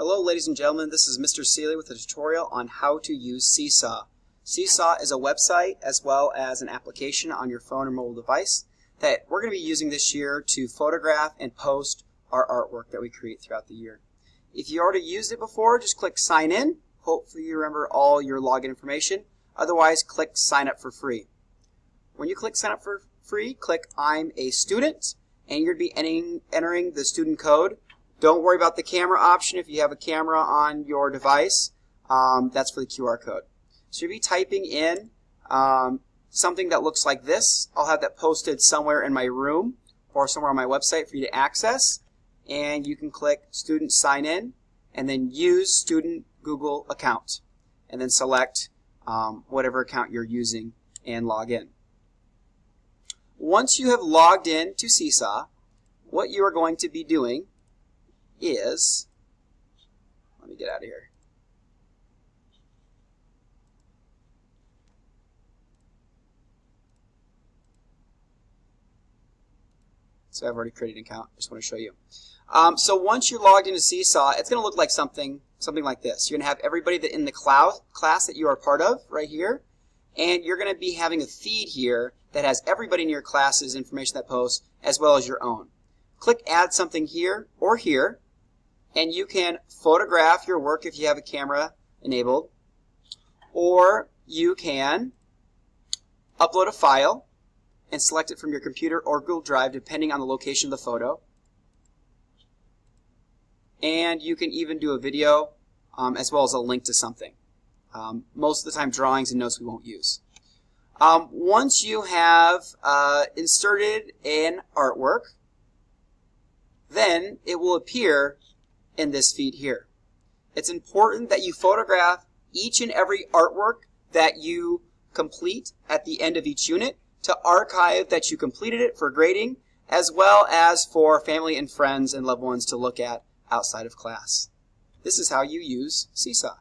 Hello ladies and gentlemen, this is Mr. Seeley with a tutorial on how to use SeeSaw. SeeSaw is a website as well as an application on your phone or mobile device that we're going to be using this year to photograph and post our artwork that we create throughout the year. If you already used it before, just click sign in. Hopefully you remember all your login information. Otherwise, click sign up for free. When you click sign up for free, click I'm a student and you're going to be entering the student code. Don't worry about the camera option if you have a camera on your device. That's for the QR code. So you'll be typing in something that looks like this. I'll have that posted somewhere in my room or somewhere on my website for you to access. And you can click Student Sign In and then use Student Google account. And then select whatever account you're using and log in. Once you have logged in to SeeSaw, what you are going to be doing is, let me get out of here. So I've already created an account. I just want to show you. So once you're logged into SeeSaw, it's going to look like something like this. You're going to have everybody that in the class that you are part of right here, and you're going to be having a feed here that has everybody in your class's information that posts as well as your own. Click Add Something here or here, and you can photograph your work if you have a camera enabled, or you can upload a file and select it from your computer or Google Drive depending on the location of the photo. And you can even do a video as well as a link to something. Most of the time drawings and notes we won't use. Once you have inserted an artwork, then it will appear in this feed here. It's important that you photograph each and every artwork that you complete at the end of each unit to archive that you completed it for grading, as well as for family and friends and loved ones to look at outside of class. This is how you use SeeSaw.